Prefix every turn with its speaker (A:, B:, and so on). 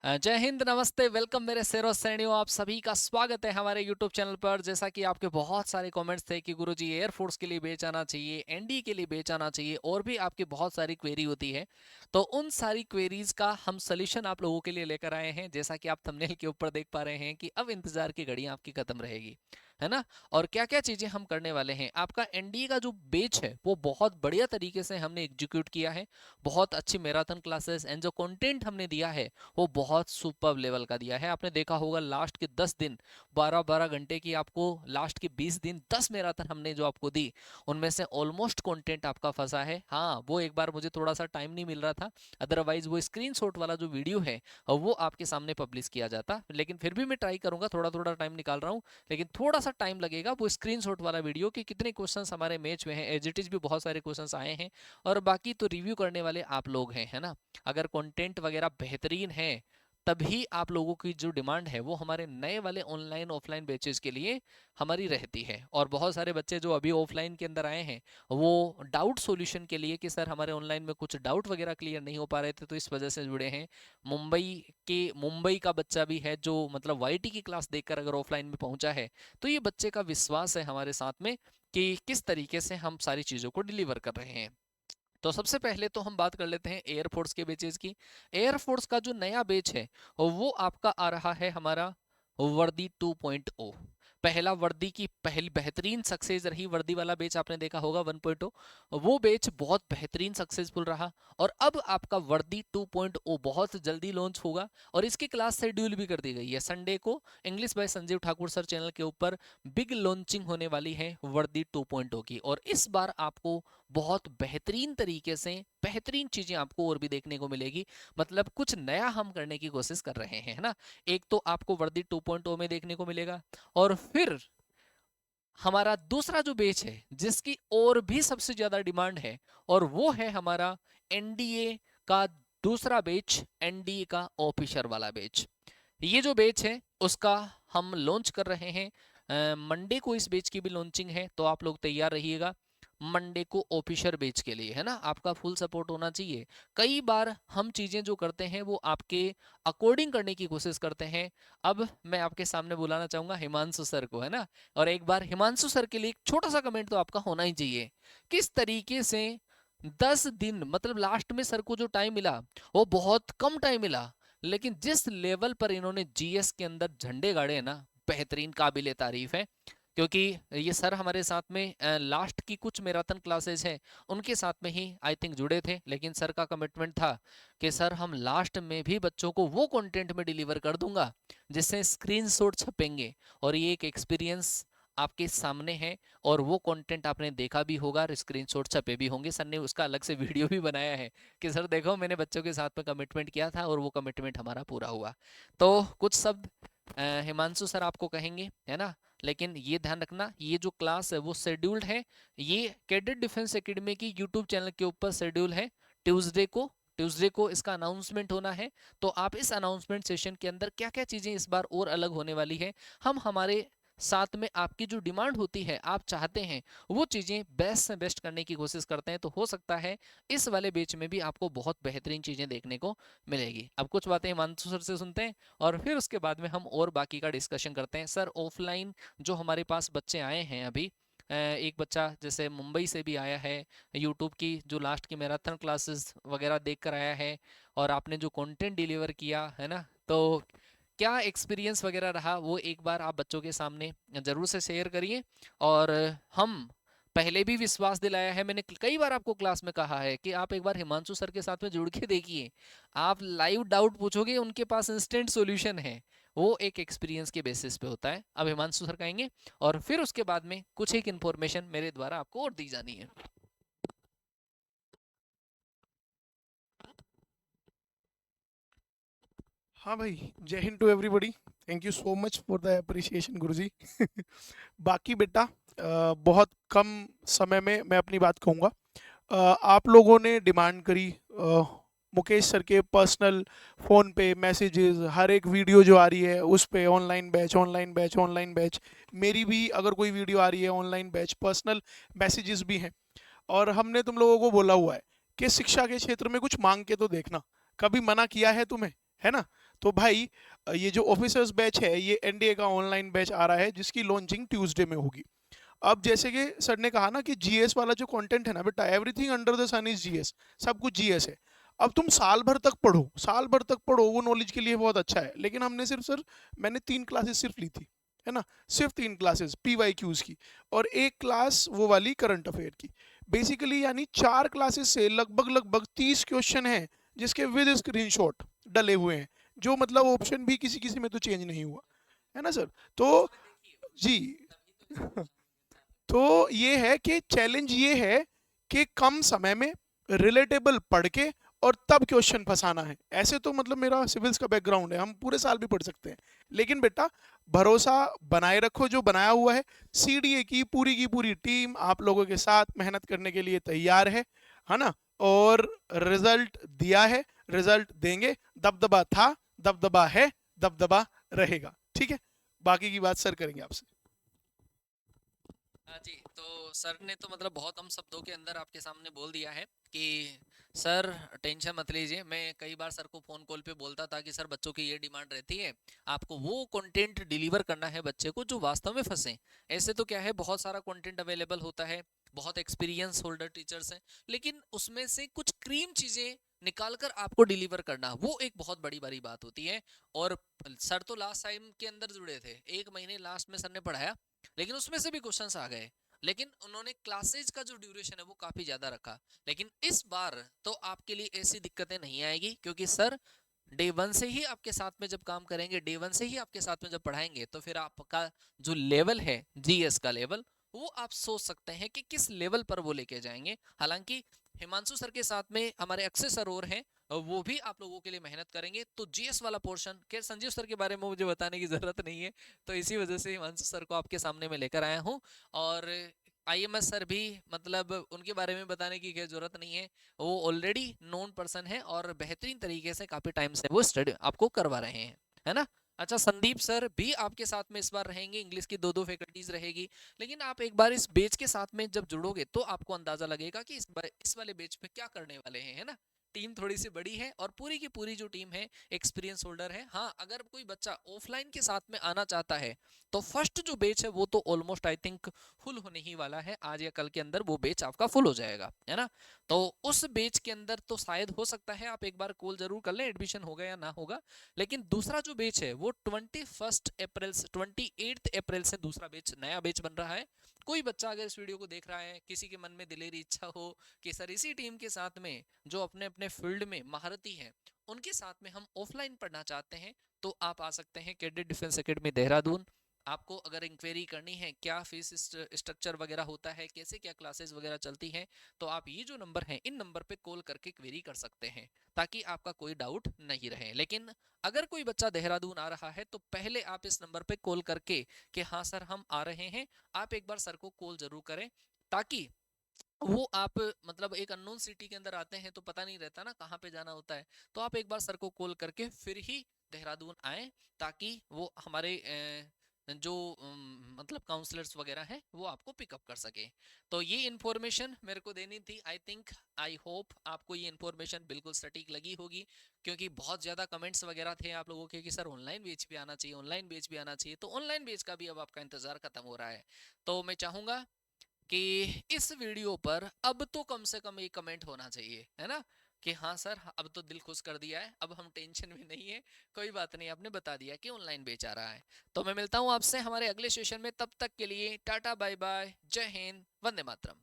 A: जय हिंद, नमस्ते, वेलकम मेरे शेरों श्रेणियों। आप सभी का स्वागत है हमारे यूट्यूब चैनल पर। जैसा कि आपके बहुत सारे कमेंट्स थे कि गुरुजी एयरफोर्स के लिए बेच आना चाहिए, एनडी के लिए बेच आना चाहिए, और भी आपकी बहुत सारी क्वेरी होती है। तो उन सारी क्वेरीज का हम सोल्यूशन आप लोगों के लिए लेकर आए हैं। जैसा कि आप थंबनेल के ऊपर देख पा रहे हैं कि अब इंतजार की घड़ियां आपकी खत्म रहेगी, है ना। और क्या क्या चीजें हम करने वाले हैं। आपका एनडी का जो बेच है वो बहुत बढ़िया तरीके से हमने एग्जीक्यूट किया है। बहुत अच्छी मैराथन क्लासेस एंड जो कंटेंट हमने दिया है वो बहुत सुपर लेवल का दिया है। आपने देखा होगा लास्ट के 10 दिन 12-12 घंटे की, आपको लास्ट के 20 दिन 10 मैराथन हमने जो आपको दी, उनमें से ऑलमोस्ट कंटेंट आपका फंसा है। हाँ, वो एक बार मुझे थोड़ा सा टाइम नहीं मिल रहा था, अदरवाइज वो स्क्रीनशॉट वाला जो वीडियो है वो आपके सामने पब्लिश किया जाता। लेकिन फिर भी मैं ट्राई करूंगा, थोड़ा थोड़ा टाइम निकाल रहा हूँ, लेकिन थोड़ा सा टाइम लगेगा। वो स्क्रीनशॉट वाला वीडियो के कितने क्वेश्चंस हमारे मैच में हैं, एज इट इज भी बहुत सारे क्वेश्चंस आए हैं, और बाकी तो रिव्यू करने वाले आप लोग हैं, है ना। अगर कंटेंट वगैरह बेहतरीन है तभी आप लोगों की जो डिमांड है वो हमारे नए वाले ऑनलाइन ऑफलाइन बैचेस के लिए हमारी रहती है। और बहुत सारे बच्चे जो अभी ऑफलाइन के अंदर आए हैं वो डाउट सॉल्यूशन के लिए कि सर हमारे ऑनलाइन में कुछ डाउट वगैरह क्लियर नहीं हो पा रहे थे, तो इस वजह से जुड़े हैं। मुंबई का बच्चा भी है जो मतलब वाईटी की क्लास देखकर अगर ऑफलाइन में पहुंचा है, तो ये बच्चे का विश्वास है हमारे साथ में कि किस तरीके से हम सारी चीज़ों को डिलीवर कर रहे हैं। तो सबसे पहले तो हम बात कर लेते हैं एयरफोर्स के बेचेस की। एयरफोर्स का जो नया बेच है वो आपका आ रहा है हमारा वर्दी 2.0। पहला वर्दी की पहली बेहतरीन सक्सेस रही, वर्दी वाला बेच आपने देखा होगा 1.0, वो बेच बहुत बेहतरीन सक्सेसफुल रहा। और अब आपका वर्दी 2.0 बहुत जल्दी लॉन्च होगा, और इसकी क्लास शेड्यूल भी कर दी गई है। संडे को English by Sanjeev Thakur sir channel के ऊपर बिग लॉन्चिंग होने वाली है वर्दी 2.0 की। और इस बार आपको बहुत बेहतरीन तरीके से बेहतरीन चीजें आपको और भी देखने को मिलेगी। मतलब कुछ नया हम करने की कोशिश कर रहे हैं, है ना। एक तो आपको वर्दी 2.0 में देखने को मिलेगा, और फिर हमारा दूसरा जो बेच है जिसकी और भी सबसे ज्यादा डिमांड है, और वो है हमारा एनडीए का दूसरा बेच, एनडीए का ऑफिसर वाला बेच। ये जो बेच है उसका हम लॉन्च कर रहे हैं। मंडे को इस बेच की भी लॉन्चिंग है, तो आप लोग तैयार रहिएगा मंडे को ऑफिशियल बेच के लिए, है ना। आपका फुल सपोर्ट होना चाहिए। कई बार हम चीजें जो करते हैं वो आपके अकॉर्डिंग करने की कोशिश करते हैं। अब मैं आपके सामने बुलाना चाहूंगा हिमांशु सर को, है ना। और एक बार हिमांशु सर के लिए एक छोटा सा कमेंट तो आपका होना ही चाहिए। किस तरीके से 10 दिन मतलब लास्ट में सर को जो टाइम मिला वो बहुत कम टाइम मिला, लेकिन जिस लेवल पर इन्होंने जीएस के अंदर झंडे गाड़े हैं ना, बेहतरीन, काबिले तारीफ है। क्योंकि ये सर हमारे साथ में लास्ट की कुछ मैराथन क्लासेस हैं उनके साथ में ही आई थिंक जुड़े थे, लेकिन सर का कमिटमेंट था कि सर हम लास्ट में भी बच्चों को वो कंटेंट में डिलीवर कर दूंगा जिससे स्क्रीनशॉट छपेंगे। और ये एक एक्सपीरियंस आपके सामने है, और वो कंटेंट आपने देखा भी होगा और स्क्रीनशॉट छपे भी होंगे। सर ने उसका अलग से वीडियो भी बनाया है कि सर देखो मैंने बच्चों के साथ में कमिटमेंट किया था और वो कमिटमेंट हमारा पूरा हुआ। तो कुछ शब्द हिमांशु सर आपको कहेंगे, है ना। लेकिन ये ध्यान रखना ये जो क्लास है वो शेड्यूल्ड है, ये कैडेट डिफेंस एकेडमी की यूट्यूब चैनल के ऊपर शेड्यूल है। ट्यूसडे को इसका अनाउंसमेंट होना है। तो आप इस अनाउंसमेंट सेशन के अंदर क्या क्या चीजें इस बार और अलग होने वाली है, हम हमारे साथ में आपकी जो डिमांड होती है आप चाहते हैं वो चीजें बेस्ट से बेस्ट करने की कोशिश करते हैं। तो हो सकता है इस वाले बैच में भी आपको बहुत बेहतरीन चीजें देखने को मिलेगी। अब कुछ बातें हिमांशु सर से सुनते हैं और फिर उसके बाद में हम और बाकी का डिस्कशन करते हैं। सर ऑफलाइन जो हमारे पास बच्चे आए हैं अभी, एक बच्चा जैसे मुंबई से भी आया है, यूट्यूब की जो लास्ट की मैराथन क्लासेस वगैरह देख कर आया है, और आपने जो कंटेंट डिलीवर किया है ना, तो क्या एक्सपीरियंस वगैरह रहा वो एक बार आप बच्चों के सामने जरूर से शेयर करिए। और हम पहले भी विश्वास दिलाया है, मैंने कई बार आपको क्लास में कहा है कि आप एक बार हिमांशु सर के साथ में जुड़ के देखिए। आप लाइव डाउट पूछोगे उनके पास इंस्टेंट सॉल्यूशन है। वो एक एक्सपीरियंस के बेसिस पे होता है। अब हिमांशु सर कहेंगे और फिर उसके बाद में कुछ एक इन्फॉर्मेशन मेरे द्वारा आपको और दी जानी है।
B: हाँ भाई, Jai Hind to everybody. Thank you so much for the appreciation Guruji. बाकी बेटा, बहुत कम समय में मैं अपनी बात कहूँगा। आप लोगों ने डिमांड करी, मुकेश सर के पर्सनल फ़ोन पे मैसेजेस, हर एक वीडियो जो आ रही है उस पे online batch, online batch, online batch. मेरी भी अगर कोई वीडियो आ रही है ऑनलाइन बैच, पर्सनल मैसेजेस भी हैं। और हमने तुम लोगों को बोला हुआ है कि शिक्षा के क्षेत्र में कुछ मांग के तो देखना, कभी मना किया है तुम्हें, है ना। तो भाई ये जो ऑफिसर्स बैच है ये एनडीए का ऑनलाइन बैच आ रहा है जिसकी लॉन्चिंग ट्यूसडे में होगी। अब जैसे कि सर ने कहा ना कि जीएस वाला जो कंटेंट है ना बेटा, everything under the sun is GS, सब कुछ जीएस है। अब तुम साल भर तक पढ़ो, साल भर तक पढ़ो, वो नॉलेज के लिए बहुत अच्छा है, लेकिन हमने सिर्फ सर, मैंने 3 क्लासेस सिर्फ ली थी, है ना, सिर्फ 3 क्लासेस पीवाईक्यूज की, और 1 क्लास वो वाली करंट अफेयर की। बेसिकली यानी 4 क्लासेस से लगभग लगभग 30 क्वेश्चन हैं जिसके विद स्क्रीनशॉट डले हुए हैं, जो मतलब ऑप्शन भी किसी किसी में तो चेंज नहीं हुआ, है ना सर। तो जी तो ये है कि चैलेंज ये है कि कम समय में रिलेटेबल पढ़ के और तब क्वेश्चन फंसाना है। ऐसे तो मतलब मेरा सिविल्स का बैकग्राउंड है, हम पूरे साल भी पढ़ सकते हैं, लेकिन बेटा भरोसा बनाए रखो, जो बनाया हुआ है सीडीए की पूरी टीम आप लोगों के साथ मेहनत करने के लिए तैयार है ना, और रिजल्ट दिया है, रिजल्ट देंगे, दबदबा था, दबदबा है, दबदबा रहेगा, ठीक है। बाकी की बात सर करेंगे आपसे।
A: हाँ जी, तो सर ने तो मतलब बहुत कम शब्दों के अंदर आपके सामने बोल दिया है कि सर टेंशन मत लीजिए। मैं कई बार सर को फ़ोन कॉल पे बोलता था कि सर बच्चों की ये डिमांड रहती है, आपको वो कंटेंट डिलीवर करना है बच्चे को जो वास्तव में फंसे। ऐसे तो क्या है, बहुत सारा कंटेंट अवेलेबल होता है, बहुत एक्सपीरियंस होल्डर टीचर्स हैं, लेकिन उसमें से कुछ क्रीम चीज़ें निकाल कर आपको डिलीवर करना, वो एक बहुत बड़ी बड़ी बात होती है। और सर तो लास्ट टाइम के अंदर जुड़े थे, 1 महीने लास्ट में सर ने पढ़ाया, लेकिन उसमें से भी क्वेश्चंस आ गए, लेकिन उन्होंने क्लासेज का जो ड्यूरेशन है वो काफी ज्यादा रखा। लेकिन इस बार तो आपके लिए ऐसी दिक्कतें नहीं आएगी, क्योंकि सर डे 1 से ही आपके साथ में जब काम करेंगे, डे 1 से ही आपके साथ में जब पढ़ाएंगे, तो फिर आपका जो लेवल है जीएस का लेवल, वो आप सोच सकते हैं कि किस लेवल पर वो लेके जाएंगे। हालांकि हिमांशु सर के साथ में हमारे अक्षय सर और हैं, वो भी आप लोगों के लिए मेहनत करेंगे। तो जीएस वाला पोर्शन के संजीव सर के बारे में मुझे बताने की जरूरत नहीं है, तो इसी वजह से हिमांशु सर को आपके सामने में लेकर आया हूँ। और आईएमएस सर भी, मतलब उनके बारे में बताने की क्या जरूरत नहीं है, वो ऑलरेडी नोन पर्सन है और बेहतरीन तरीके से काफी टाइम से वो स्टडी आपको करवा रहे हैं, है ना। अच्छा, संदीप सर भी आपके साथ में इस बार रहेंगे, इंग्लिश की 2-2 फैकल्टीज रहेगी। लेकिन आप एक बार इस बेच के साथ में जब जुड़ोगे तो आपको अंदाजा लगेगा कि इस वाले बेच पे क्या करने वाले हैं, है ना। टीम थोड़ी सी बड़ी है और पूरी की पूरी जो टीम है एक्सपीरियंस होल्डर है। हाँ, अगर कोई बच्चा ऑफलाइन के साथ में आना चाहता है तो फर्स्ट जो बेच है वो तो ऑलमोस्ट आई थिंक फुल होने ही वाला है, आज या कल के अंदर वो बेच आपका फुल हो जाएगा, है ना। तो उस बेच के अंदर तो शायद हो सकता है आप एक बार कॉल जरूर कर लें, एडमिशन होगा या ना होगा। लेकिन दूसरा जो बेच है वो 21 अप्रैल से 28 अप्रैल से दूसरा बेच, नया बेच बन रहा है। कोई बच्चा अगर इस वीडियो को देख रहा है, किसी के मन में दिलेरी इच्छा हो कि सर इसी टीम के साथ में जो अपने अपने फील्ड में महारती हैं उनके साथ में हम ऑफलाइन पढ़ना चाहते हैं, तो आप आ सकते हैं कैडेट डिफेंस एकेडमी देहरादून। आपको अगर इंक्वायरी करनी है क्या फीस स्ट्रक्चर वगैरह होता है, कैसे क्या क्लासेस वगैरह चलती हैं, तो आप ये जो नंबर हैं इन नंबर पे कॉल करके क्वेरी कर सकते हैं, ताकि आपका कोई डाउट नहीं रहे। लेकिन अगर कोई बच्चा देहरादून आ रहा है तो पहले आप इस नंबर पे कॉल करके कि हाँ सर हम आ रहे हैं, आप एक बार सर को कॉल जरूर करें, ताकि वो आप, मतलब एक अननोन सिटी के अंदर आते हैं तो पता नहीं रहता ना कहाँ पे जाना होता है, तो आप एक बार सर को कॉल करके फिर ही देहरादून आए, ताकि वो हमारे जो मतलब काउंसलर्स वगैरह हैं वो आपको पिकअप कर सके। तो ये इन्फॉर्मेशन मेरे को देनी थी। आई थिंक, आई होप आपको ये इन्फॉर्मेशन बिल्कुल सटीक लगी होगी, क्योंकि बहुत ज़्यादा कमेंट्स वगैरह थे आप लोगों के कि सर ऑनलाइन बेच भी आना चाहिए, ऑनलाइन बेच भी आना चाहिए। तो ऑनलाइन बेच का भी अब आपका इंतज़ार खत्म हो रहा है। तो मैं चाहूँगा कि इस वीडियो पर अब तो कम से कम एक कमेंट होना चाहिए, है ना, कि हाँ सर अब तो दिल खुश कर दिया है, अब हम टेंशन में नहीं है, कोई बात नहीं, आपने बता दिया कि ऑनलाइन बेच आ रहा है। तो मैं मिलता हूँ आपसे हमारे अगले सेशन में, तब तक के लिए टाटा बाय बाय, जय हिंद, वंदे मातरम।